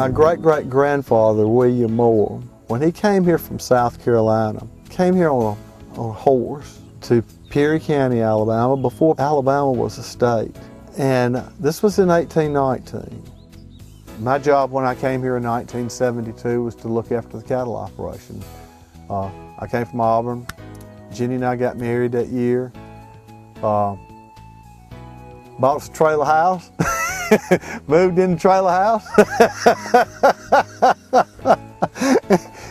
My great-great-grandfather, William Moore, when he came here from South Carolina, came here on a horse to Perry County, Alabama, before Alabama was a state. And this was in 1819. My job when I came here in 1972 was to look after the cattle operation. I came from Auburn. Jenny and I got married that year. Bought us a trailer house. Moved in the trailer house.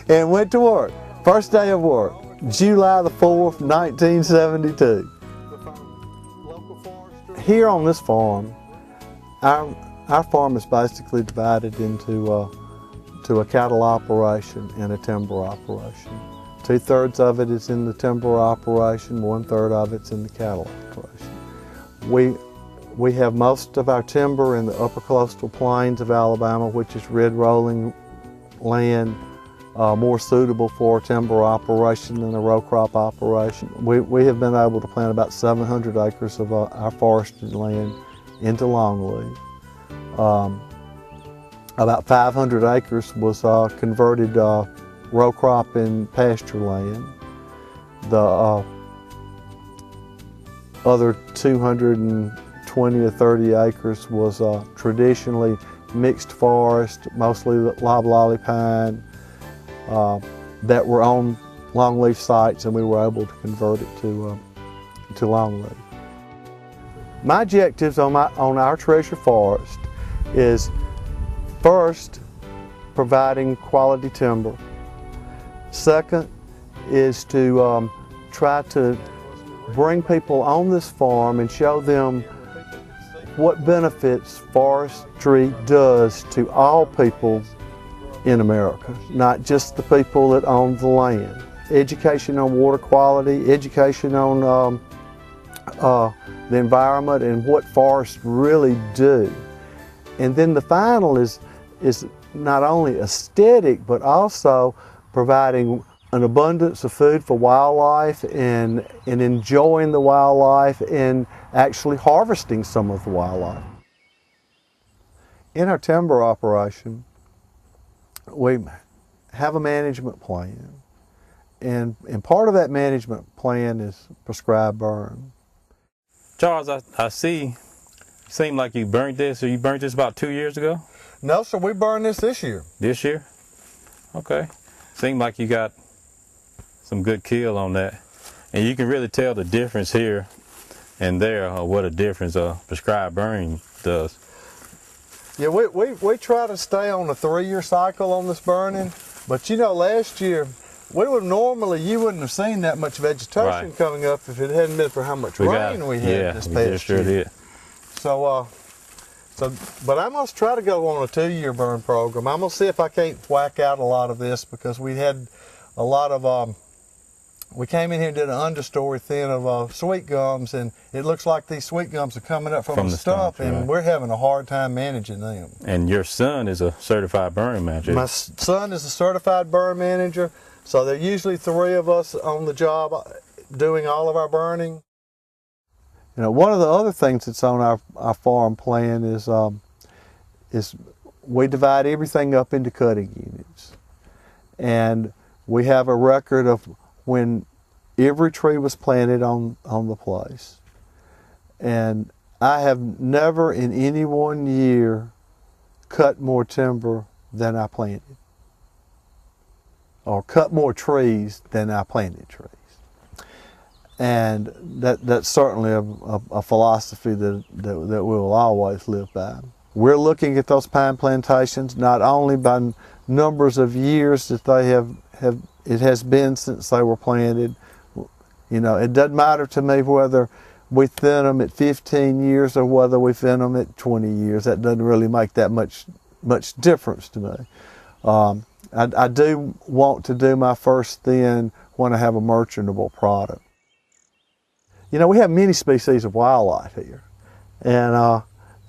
And went to work. First day of work, July the 4th, 1972. Here on this farm, our farm is basically divided into a cattle operation and a timber operation. 2/3 of it is in the timber operation, 1/3 of it's in the cattle operation. We have most of our timber in the upper coastal plains of Alabama, which is red rolling land, more suitable for a timber operation than a row crop operation. We have been able to plant about 700 acres of our forestry land into longleaf. About 500 acres was converted row crop and pasture land. The other 220 or 30 acres was traditionally mixed forest, mostly loblolly pine, that were on longleaf sites, and we were able to convert it to longleaf. My objectives on our treasure forest is first, providing quality timber. Second is to try to bring people on this farm and show them what benefits forestry does to all people in America, not just the people that own the land. Education on water quality, education on the environment and what forests really do. And then the final is not only aesthetic, but also providing an abundance of food for wildlife and enjoying the wildlife and actually harvesting some of the wildlife. In our timber operation, we have a management plan, and part of that management plan is prescribed burn. Charles, I see, seemed like you burnt this, or you burnt this about 2 years ago? No, sir, we burned this year. This year? Okay. Seemed like you got some good kill on that. And you can really tell the difference here and there, what a difference prescribed burning does. Yeah, we try to stay on a 3-year cycle on this burning, but you know, last year, you wouldn't have seen that much vegetation coming up if it hadn't been for how much rain we had this past year. Did. But I'm going to try to go on a 2-year burn program. I'm going to see if I can't whack out a lot of this, because we had a lot of, we came in here and did an understory thin of sweet gums, and it looks like these sweet gums are coming up from the stump, and we're having a hard time managing them. And your son is a certified burn manager. My son is a certified burn manager, so there are usually 3 of us on the job doing all of our burning. You know, one of the other things that's on our farm plan is we divide everything up into cutting units. And we have a record of when every tree was planted on the place. And I have never in any one year cut more timber than I planted, or cut more trees than I planted trees. And that's certainly a philosophy that we will always live by. We're looking at those pine plantations not only by numbers of years that it has been since they were planted. You know, it doesn't matter to me whether we thin them at 15 years or whether we thin them at 20 years. That doesn't really make that much difference to me. I do want to do my first thin when I have a merchantable product. You know, we have many species of wildlife here, and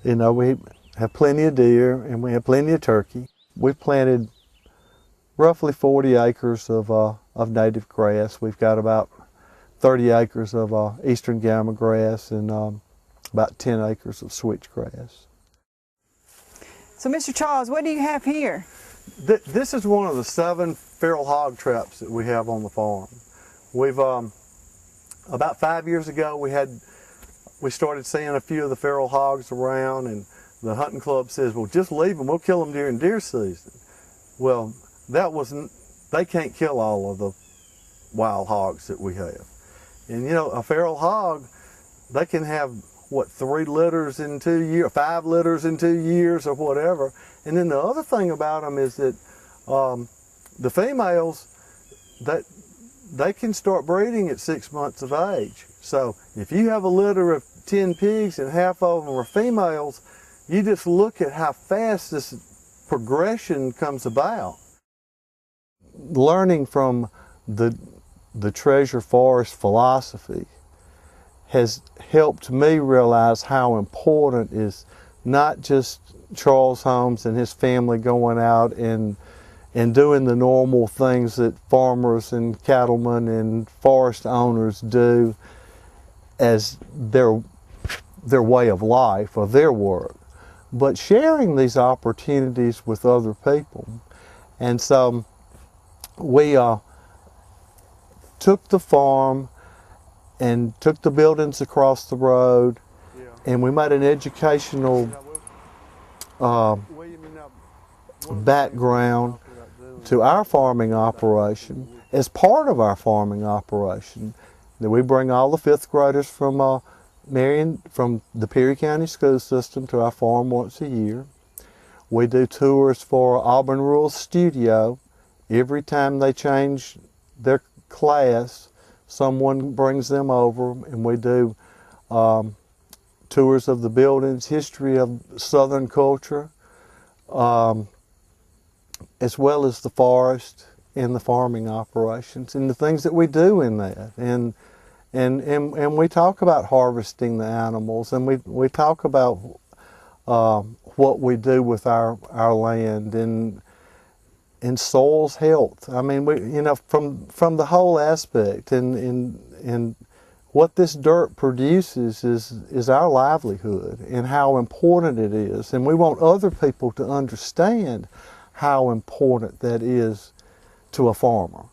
you know, we have plenty of deer and we have plenty of turkey. We've planted roughly 40 acres of native grass. We've got about 30 acres of eastern gamma grass and about 10 acres of switchgrass. So, Mr. Charles, what do you have here? This is one of the 7 feral hog traps that we have on the farm. We've about 5 years ago we started seeing a few of the feral hogs around, and the hunting club says, well, just leave them, we'll kill them during deer season. Well, they can't kill all of the wild hogs that we have. And you know, a feral hog, they can have, what, 3 litters in 2 years, 5 litters in 2 years or whatever. And then the other thing about them is that the females, they can start breeding at 6 months of age. So if you have a litter of 10 pigs and half of them are females, you just look at how fast this progression comes about. Learning from the treasure forest philosophy has helped me realize how important is not just Charles Holmes and his family going out and doing the normal things that farmers and cattlemen and forest owners do as their way of life or their work, but sharing these opportunities with other people. And so we took the farm and took the buildings across the road, and we made an educational background to our farming operation. As part of our farming operation, that we bring all the 5th graders from from the Perry County school system to our farm once a year. We do tours for Auburn Rural Studio. Every time they change their class, someone brings them over, and we do tours of the buildings, history of Southern culture, as well as the forest and the farming operations and the things that we do in that. And we talk about harvesting the animals, and we talk about what we do with our land and soil's health. I mean, from the whole aspect, and what this dirt produces is our livelihood and how important it is. And we want other people to understand how important that is to a farmer.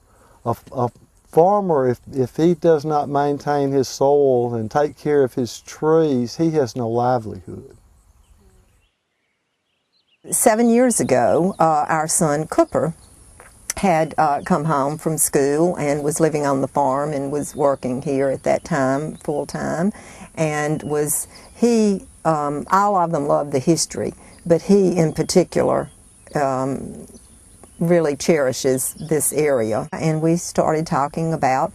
A farmer, if he does not maintain his soil and take care of his trees, he has no livelihood. 7 years ago, our son Cooper had come home from school and was living on the farm and was working here at that time full time, and all of them loved the history, but he in particular really cherishes this area. And we started talking about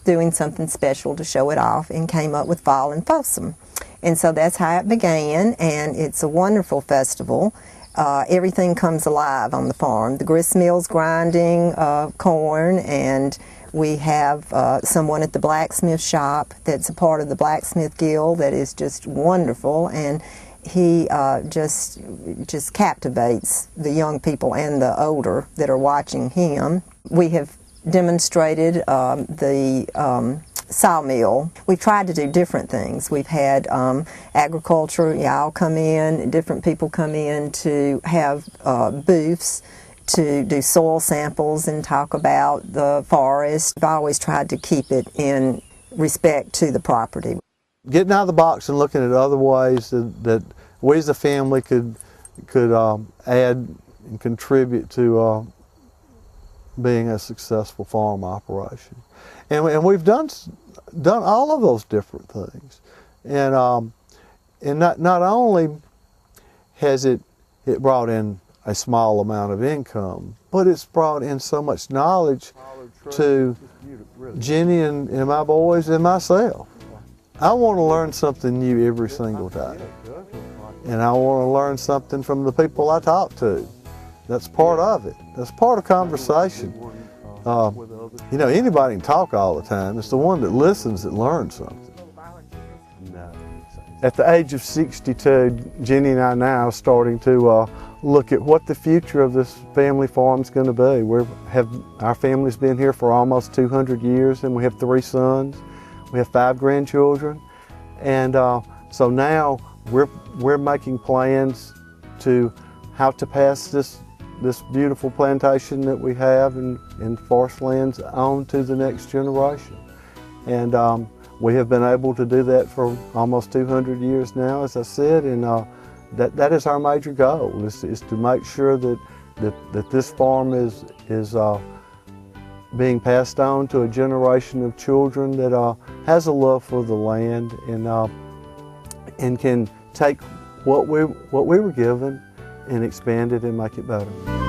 doing something special to show it off, and came up with Fall and Folsom. And so that's how it began, and it's a wonderful festival. Everything comes alive on the farm. The grist mill's grinding corn, and we have someone at the blacksmith shop that's a part of the Blacksmith Guild that is just wonderful, and he just captivates the young people and the older that are watching him. We have demonstrated the sawmill. We've tried to do different things. We've had agriculture, y'all come in, different people come in to have booths to do soil samples and talk about the forest. I've always tried to keep it in respect to the property. Getting out of the box and looking at other ways that we as a family could add and contribute to being a successful farm operation. And we've done all of those different things. And not only has it brought in a small amount of income, but it's brought in so much knowledge to Jenny and my boys and myself. I want to learn something new every single day. And I want to learn something from the people I talk to. That's part of it. That's part of conversation. You know, anybody can talk all the time. It's the one that listens that learns something. At the age of 62, Jenny and I now are starting to look at what the future of this family farm is going to be. Our family's been here for almost 200 years, and we have 3 sons. We have 5 grandchildren, and so now we're making plans to how to pass this beautiful plantation that we have in forest lands on to the next generation. And we have been able to do that for almost 200 years now, as I said, and that is our major goal, is to make sure that this farm is being passed on to a generation of children that has a love for the land and can take what we were given and expand it and make it better.